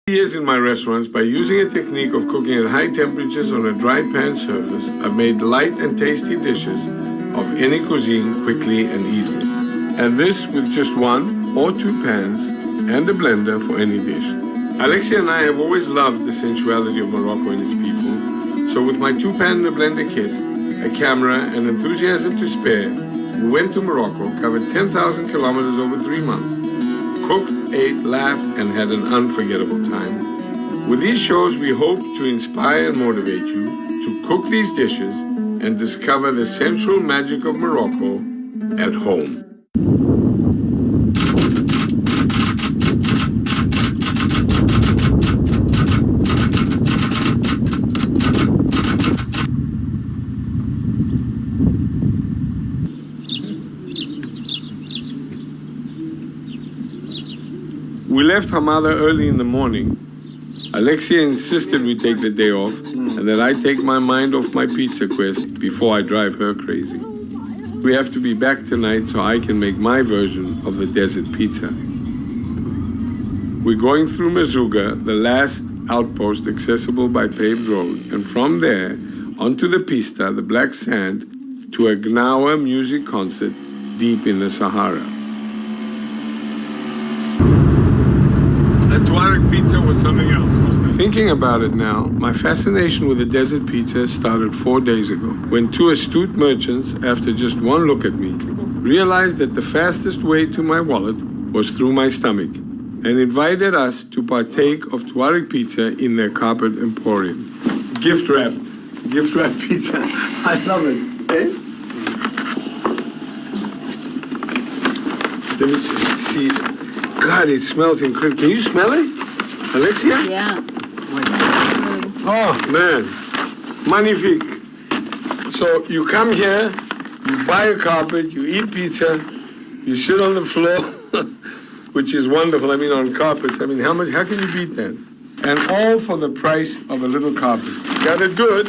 Years in my restaurants, by using a technique of cooking at high temperatures on a dry pan surface, I've made light and tasty dishes of any cuisine quickly and easily. And this with just 1 or 2 pans and a blender for any dish. Alexia and I have always loved the sensuality of Morocco and its people, so with my 2-pan and a blender kit, a camera, and enthusiasm to spare, we went to Morocco, covered 10,000 kilometers over 3 months, cooked, ate, laughed, and had an unforgettable time. With these shows, we hope to inspire and motivate you to cook these dishes and discover the sensual magic of Morocco at home. We left Hamada early in the morning. Alexia insisted we take the day off and that I take my mind off my pizza quest before I drive her crazy. We have to be back tonight so I can make my version of the desert pizza. We're going through Merzouga, the last outpost accessible by paved road, and from there onto the pista, the black sand, to a Gnawa music concert deep in the Sahara. Tuareg pizza was something else, wasn't it? Thinking about it now, my fascination with the desert pizza started 4 days ago, when 2 astute merchants, after just one look at me, realized that the fastest way to my wallet was through my stomach, and invited us to partake of Tuareg pizza in their carpet emporium. Gift wrapped pizza. I love it. Eh? Let me just see. God, it smells incredible. Can you smell it, Alexia? Yeah. Oh, man. Magnifique. So you come here, you buy a carpet, you eat pizza, you sit on the floor, which is wonderful. I mean, on carpets. I mean, how can you beat that? And all for the price of a little carpet. Got it good?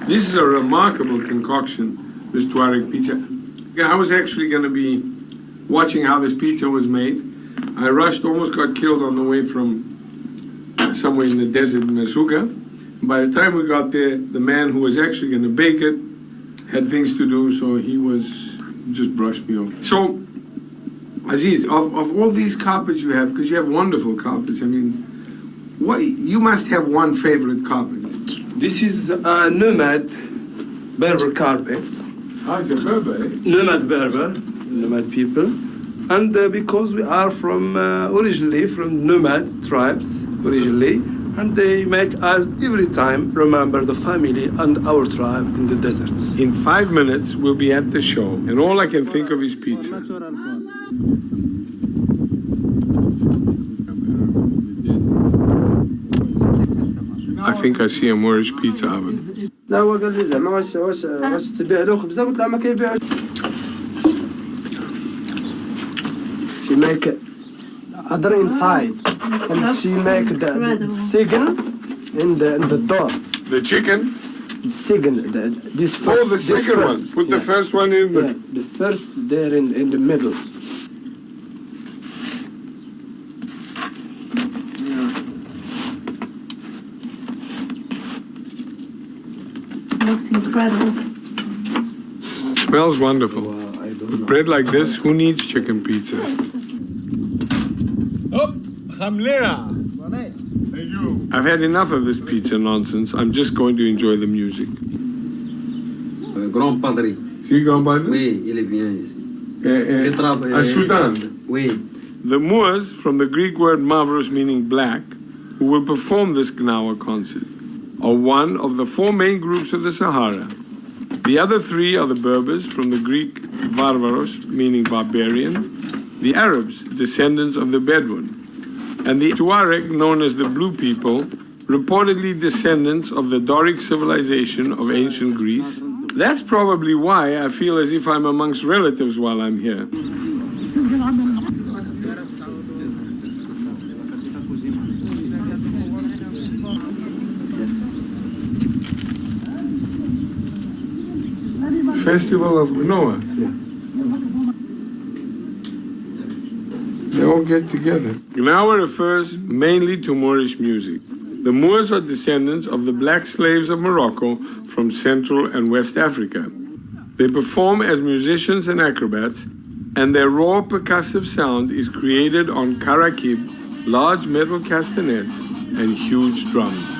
This is a remarkable concoction, this Tuareg pizza. Yeah, I was actually going to be watching how this pizza was made. I rushed, almost got killed on the way from somewhere in the desert in Merzouga. By the time we got there, the man who was actually going to bake it had things to do, so he just brushed me off. So, Aziz, of all these carpets you have, because you have wonderful carpets, I mean, you must have one favorite carpet. This is a nomad Berber carpet. Ah, it's a Berber, eh? Nomad people. And because we are originally from nomad tribes, and they make us every time remember the family and our tribe in the desert. In 5 minutes, we'll be at the show, and all I can think of is pizza. I think I see a Moorish pizza oven. لا هو قال لي زعما واش تبيع له خبزه قلت له ما كيبيعش. She make other inside and she make the chicken in the door. The chicken? Chicken, this first. Oh, the second one. Put the first one in. Yeah, the first there in the middle. Looks incredible. Smells wonderful. With bread like this, who needs chicken pizza? Oh, Hamlera. Thank you. I've had enough of this pizza nonsense. I'm just going to enjoy the music. Grand Padre. See, Grand Padre? Oui, il vient ici. À Sudan. Oui. The Moors, from the Greek word mavros meaning black, who will perform this Gnawa concert, are one of the 4 main groups of the Sahara. The other 3 are the Berbers, from the Greek varvaros, meaning barbarian, the Arabs, descendants of the Bedouin, and the Tuareg, known as the Blue People, reportedly descendants of the Doric civilization of ancient Greece. That's probably why I feel as if I'm amongst relatives while I'm here. festival of Noah. They all get together. Gnawa refers mainly to Moorish music. The Moors are descendants of the black slaves of Morocco from Central and West Africa. They perform as musicians and acrobats, and their raw percussive sound is created on karakib, large metal castanets, and huge drums.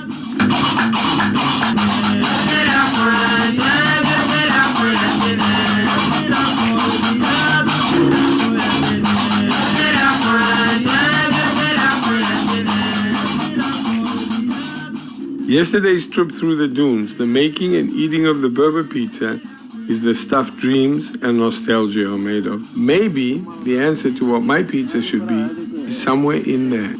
Yesterday's trip through the dunes, the making and eating of the Berber pizza is the stuff dreams and nostalgia are made of. Maybe the answer to what my pizza should be is somewhere in there.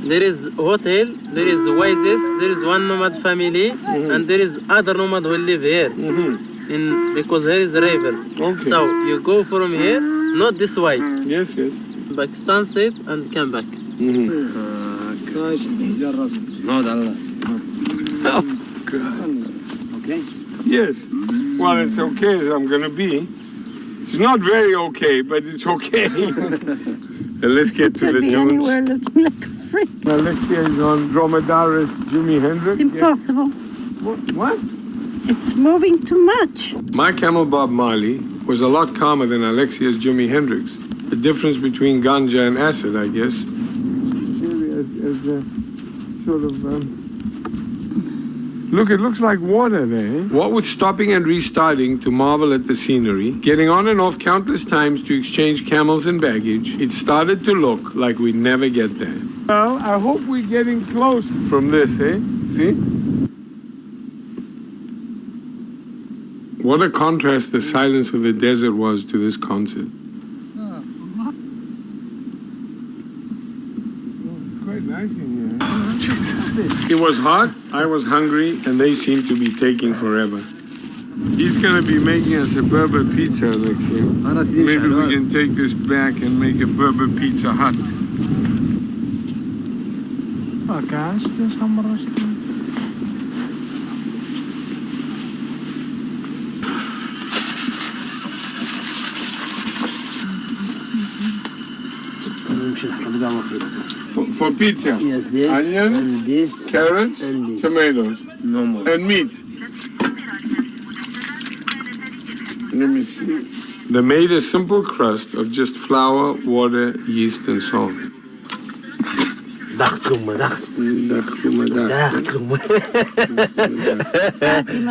There is hotel, there is oasis, there is one nomad family, and there is other nomad who live here. Because here is a river. Okay. So you go from here, not this way. Yes, yes. Back sunset and come back. Okay. Yes. Well, it's okay as I'm going to be. It's not very okay, but it's okay. Let's get to the Could be dunes. anywhere looking like a freak. Alexia is on dromedaris Jimi Hendrix. It's impossible. What? It's moving too much. My camel Bob Marley was a lot calmer than Alexia's Jimi Hendrix. The difference between ganja and acid, I guess. Look, it looks like water there. What with stopping and restarting to marvel at the scenery, getting on and off countless times to exchange camels and baggage, it started to look like we'd never get there. Well, I hope we're getting close from this, eh? See? What a contrast the silence of the desert was to this concert. Quite nice in here. It was hot, I was hungry, and they seemed to be taking forever. He's going to be making us a Berber pizza, Alexia. Maybe we can take this back and make a Berber Pizza Hut. For pizza? Yes, this Onion, and this carrots, and this. tomatoes, No more. and meat. Let me see. They made a simple crust of just flour, water, yeast, and salt. Fatima,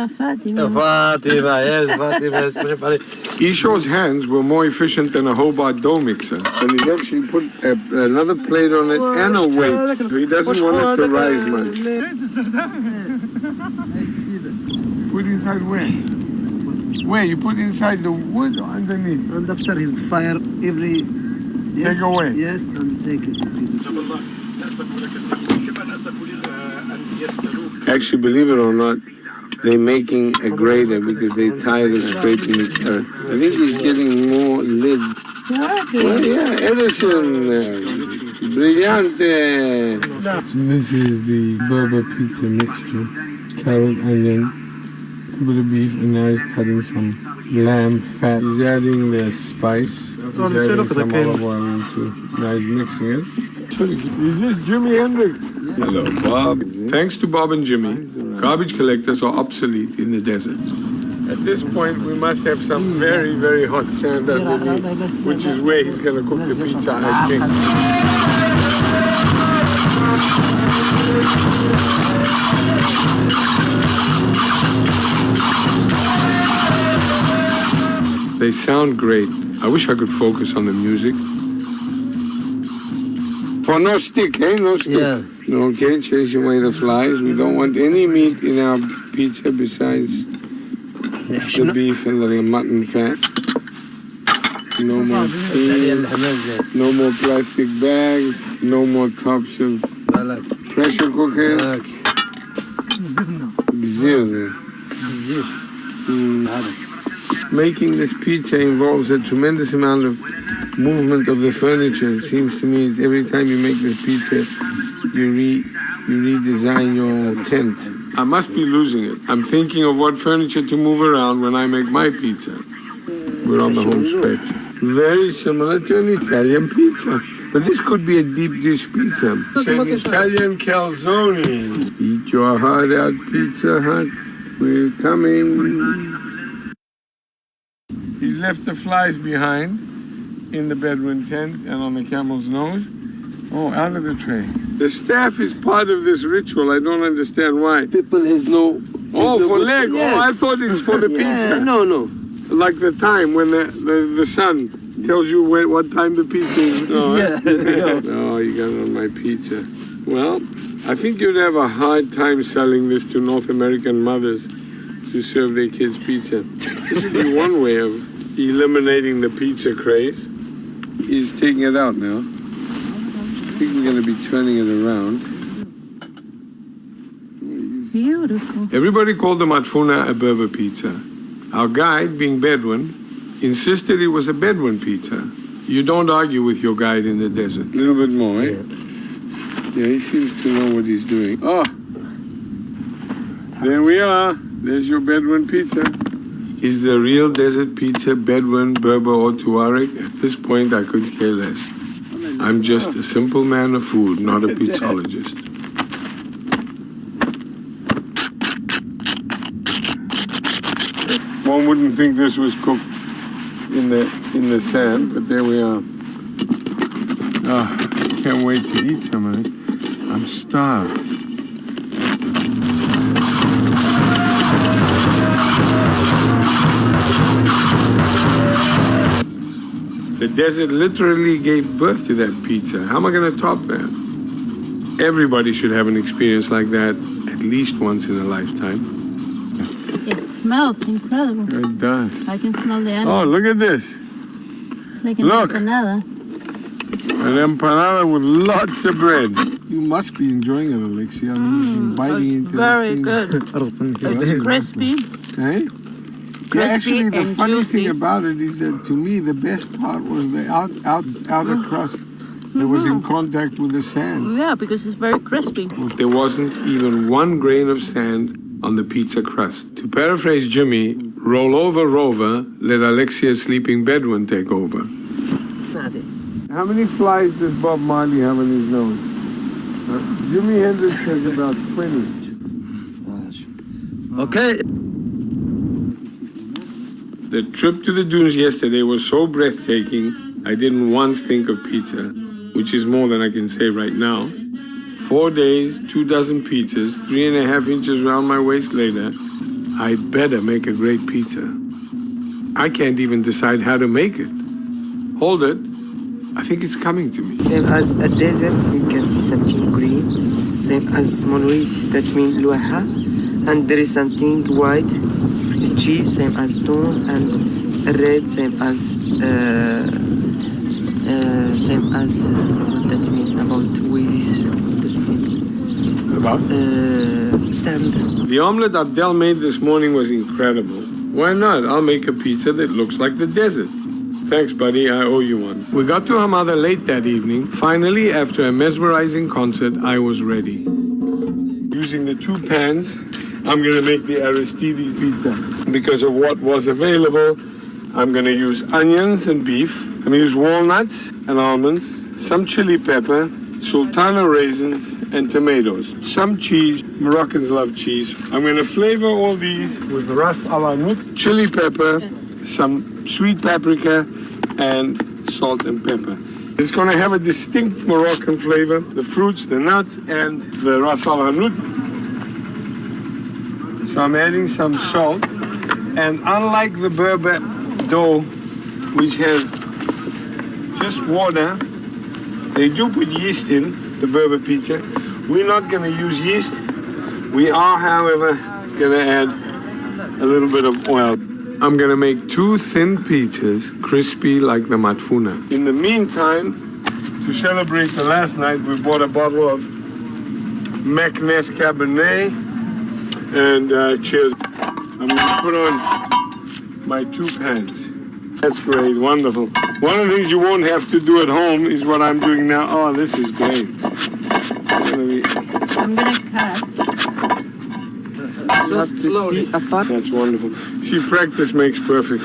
Fatima. Fatima, yes, Fatima is preparing. Isho's hands were more efficient than a Hobart dough mixer. And he's actually put another plate on it and a weight. So he doesn't want it to rise much. Put inside where? Where? You put inside the wood or underneath? And after his fire, every... Yes, Take away. Yes, and take it. Actually, believe it or not, they're making a grater because they're tired of scraping the earth. I think he's getting more lid. Well, yeah, Edison. Brillante. So this is the Berber pizza mixture. Carrot, onion, a bit of beef, and now he's cutting some lamb fat. He's adding the spice. He's adding some olive oil into. Now he's mixing it. Is this Jimi Hendrix? Hello, Bob. Thanks to Bob and Jimmy, garbage collectors are obsolete in the desert. At this point, we must have some very, very hot sand underneath, which is where he's going to cook the pizza, I think. They sound great. I wish I could focus on the music. For no stick, eh? No stick. Yeah. Okay, chasing away the flies. We don't want any meat in our pizza besides the beef and the mutton fat. No more tea, no more plastic bags, no more cups of pressure cookers. Gzir. Making this pizza involves a tremendous amount of movement of the furniture. It seems to me every time you make this pizza, you you redesign your tent. I must be losing it. I'm thinking of what furniture to move around when I make my pizza. We're on the home stretch. Very similar to an Italian pizza. But this could be a deep dish pizza. It's an Italian calzone. Eat your heart out, Pizza Hut. We're coming. He's left the flies behind in the Bedouin tent and on the camel's nose. Oh, out of the tray. The staff is part of this ritual. I don't understand why. People has no. Oh, no for good- leg. Yes. Oh, I thought it's for the pizza. No. Like the time when the sun tells you what time the pizza is. No, no, you got it on my pizza. Well, I think you'd have a hard time selling this to North American mothers to serve their kids pizza. This would be one way of eliminating the pizza craze. He's taking it out now. I think we're going to be turning it around. Beautiful. Everybody called the matfuna a Berber pizza. Our guide, being Bedouin, insisted it was a Bedouin pizza. You don't argue with your guide in the desert. A little bit more, eh? Yeah, he seems to know what he's doing. Oh, there we are. There's your Bedouin pizza. Is the real desert pizza Bedouin, Berber, or Tuareg? At this point, I could care less. I'm just a simple man of food, not a pizzologist. One wouldn't think this was cooked in the sand, but there we are. Oh, can't wait to eat some of it. I'm starved. The desert literally gave birth to that pizza. How am I going to top that? Everybody should have an experience like that at least once in a lifetime. It smells incredible. It does. I can smell the onions. Oh, look at this. It's like an look. empanada. An empanada with lots of bread. You must be enjoying it, Alexia. I mean, you've been biting It's into very this thing. good. It's crispy. Eh? Crispy Actually, the and funny juicy. thing about it is that to me, the best part was the outer crust that was in contact with the sand. Yeah, because it's very crispy. There wasn't even one grain of sand on the pizza crust. To paraphrase Jimmy, roll over, Rover, let Alexia's sleeping Bedouin take over. How many flies does Bob Marley have on his nose? Jimi Hendrix has about 20. Okay. The trip to the dunes yesterday was so breathtaking, I didn't once think of pizza, which is more than I can say right now. 4 days, 2 dozen pizzas, 3.5 inches around my waist later, I better make a great pizza. I can't even decide how to make it. Hold it. I think it's coming to me. Same as a desert, we can see something green. Same as small ways, that means luaha. And there is something white, is cheese, same as stones, and red, same as what that means about ways. This mean About? sand. The omelet Abdel made this morning was incredible. Why not? I'll make a pizza that looks like the desert. Thanks, buddy. I owe you one. We got to Hamada late that evening. Finally, after a mesmerizing concert, I was ready. Using the 2 pans, I'm going to make the Aristides pizza. Because of what was available, I'm going to use onions and beef. I'm going to use walnuts and almonds, some chili pepper, sultana raisins, and tomatoes. Some cheese. Moroccans love cheese. I'm going to flavor all these with ras al hanout, chili pepper, some sweet paprika, and salt and pepper. It's going to have a distinct Moroccan flavor. The fruits, the nuts, and the ras al hanout. So I'm adding some salt. And unlike the Berber dough, which has just water, they do put yeast in, the Berber pizza. We're not going to use yeast. We are, however, going to add a little bit of oil. I'm going to make 2 thin pizzas, crispy like the matfuna. In the meantime, to celebrate the last night, we bought a bottle of Meknes Cabernet. And cheers. I'm going to put on my 2 pans. That's great, wonderful. One of the things you won't have to do at home is what I'm doing now. Oh, this is great. gonna be. I'm gonna cut. Just slowly. Apart. That's wonderful. See, practice makes perfect.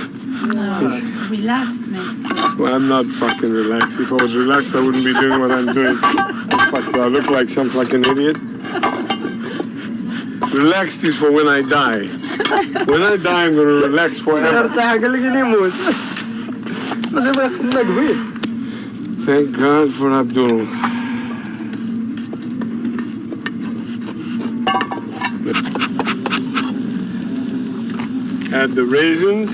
No, relax makes it. Well, I'm not fucking relaxed. If I was relaxed, I wouldn't be doing what I'm doing. Fuck, do I look like some fucking idiot? Relaxed is for when I die. When I die, I'm gonna relax forever. قال لك نموت. مازال ما يقتلنا قبيل. Thank God for Abdul. Add the raisins.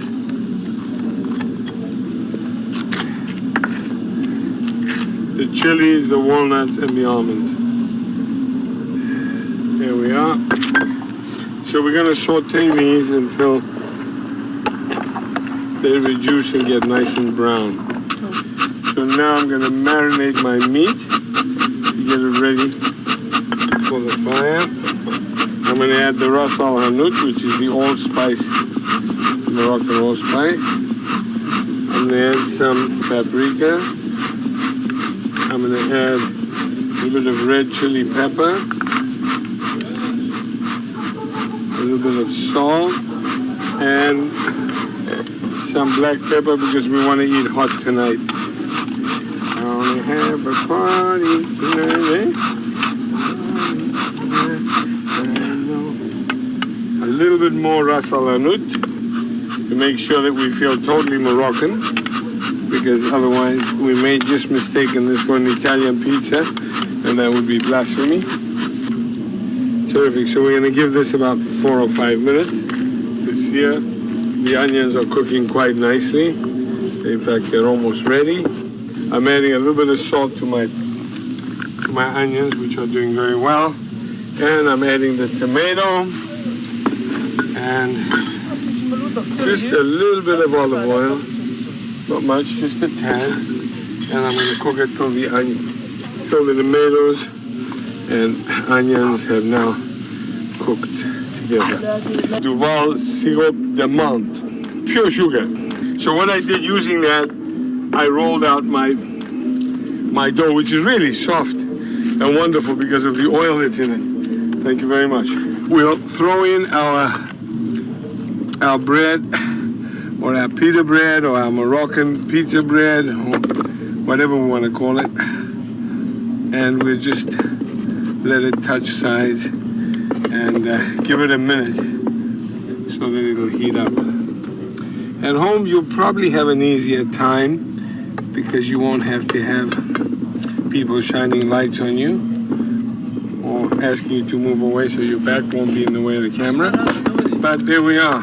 The chilies, the walnuts, and the almonds. There we are. So we're going to saute these until they reduce and get nice and brown. So now I'm going to marinate my meat to get it ready for the fire. I'm going to add the ras al hanout, which is the allspice, Moroccan allspice. I'm going to add some paprika. I'm going to add a little bit of red chili pepper, a little bit of salt, and some black pepper because we want to eat hot tonight. I only have a party tonight, A little bit more ras al hanout to make sure that we feel totally Moroccan, because otherwise we may just mistaken this for an Italian pizza, and that would be blasphemy. Terrific. So we're going to give this about 4 or 5 minutes. This here, the onions are cooking quite nicely. In fact, they're almost ready. I'm adding a little bit of salt to my onions, which are doing very well. And I'm adding the tomato and just a little bit of olive oil. Not much, just a tad. And I'm going to cook it till the tomatoes and onions have now cooked together. Duval syrup de menthe, pure sugar. So what I did using that, I rolled out my dough, which is really soft and wonderful because of the oil that's in it. Thank you very much. We'll throw in our bread, or our pita bread, or our Moroccan pizza bread, or whatever we want to call it. And we'll just let it touch sides and give it a minute so that it'll heat up. At home, you'll probably have an easier time because you won't have to have people shining lights on you or asking you to move away so your back won't be in the way of the camera. But there we are.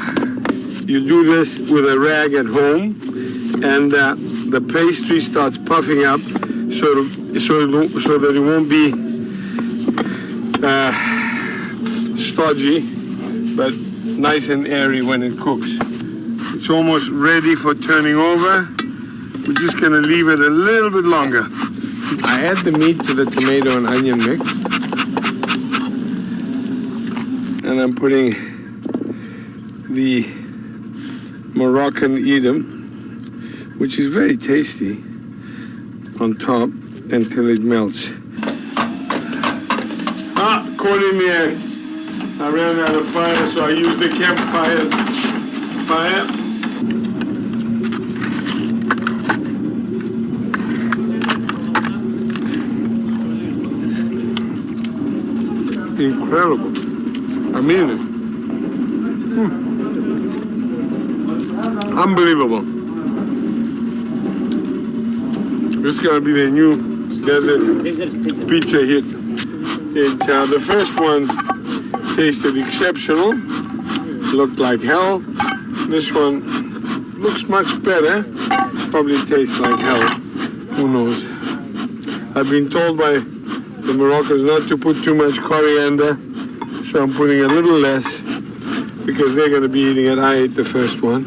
You do this with a rag at home, and the pastry starts puffing up so that it won't be stodgy, but nice and airy when it cooks. It's almost ready for turning over. We're just going to leave it a little bit longer. I add the meat to the tomato and onion mix, and I'm putting the Moroccan edam, which is very tasty, on top until it melts. Caught in there. I ran out of fire, so I used the campfire fire. Incredible. I mean it. Unbelievable. This is going to be the new desert pizza hit. The first one tasted exceptional, looked like hell. This one looks much better, probably tastes like hell. Who knows? I've been told by the Moroccans not to put too much coriander, so I'm putting a little less because they're going to be eating it. I ate the first one.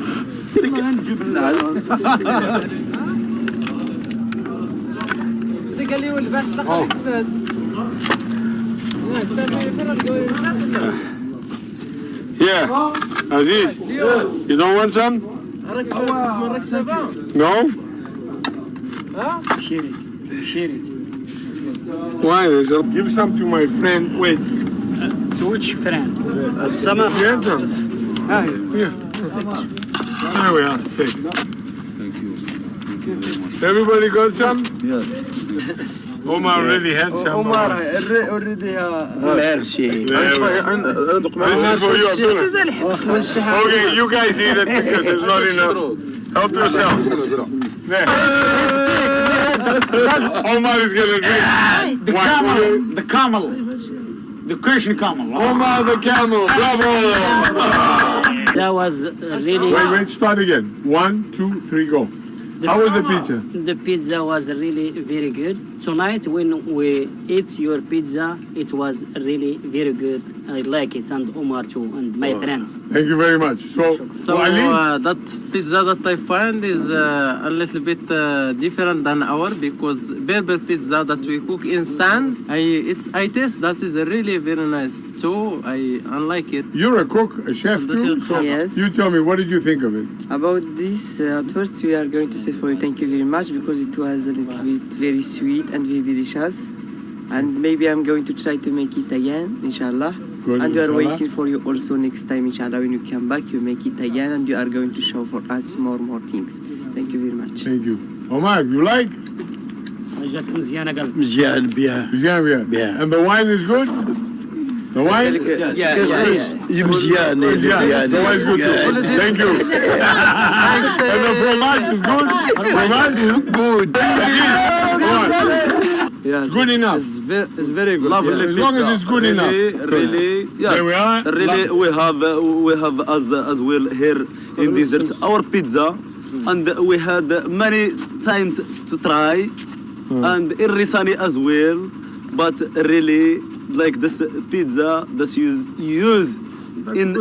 Yeah, Aziz, you don't want some? No? Share it. Why? Give some to my friend. Wait. To which friend? Summer. Get some. Hi. Here. There we are. Take. Thank you. Thank you very much. Everybody got some? Yes. Omar already had some. already Merci. There we are. This is for you, Abdullah. Okay, you guys eat it because there's not enough. Help yourself. There. Omar is gonna drink. The camel. The camel. The Christian camel. Omar the camel. Bravo. That was really. Wait, start again. 1, 2, 3, go. How was the pizza? The pizza was really very good. Tonight when we ate your pizza, it was really very good. I like it, and Omar too, and my friends. Thank you very much. So Ali? That pizza that I find is a little bit different than our, because Berber pizza that we cook in sand, I taste that is really very nice too. I unlike it. You're a cook, a chef too, so Yes. you tell me, what did you think of it? About this, at first we are going to say for you thank you very much because it was a little bit very sweet and very delicious. And maybe I'm going to try to make it again, inshallah. Good, And we are inshallah. waiting for you also next time, inshallah. When you come back, you make it again and you are going to show for us more things. Thank you very much. Thank you. Omar, you like? جاتك مزيانة قلب. مزيان بيان. Yeah. And the wine is good? The wine? مزيان. Yeah, the wine is good too. Thank you. And the fromage is good? Fromage? Good. Come on. Yes, Good enough. It's very good. Lovely. As long as it's good enough. Really, There we are. Really, we have as well here in desert our pizza, and we had many times to try, and in Risani as well. But really, like this pizza that's used in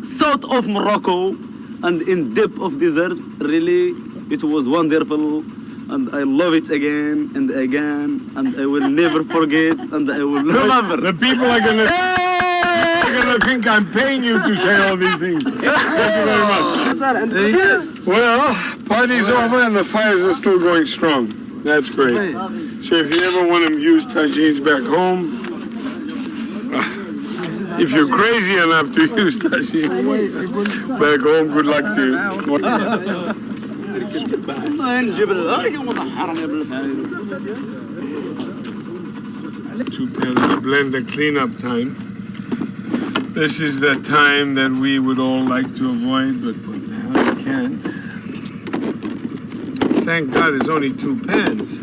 south of Morocco and in depth of desert, really, it was wonderful. And I love it again and again, and I will never forget, and I will remember. The people are gonna think I'm paying you to say all these things. Thank you very much. Well, party's over and the fires are still going strong. That's great. So if you ever want to use tagines back home, if you're crazy enough to use tagines back home, good luck to you. Two pans blend the cleanup time. This is the time that we would all like to avoid, but what the hell, we can't. Thank God it's only 2 pans.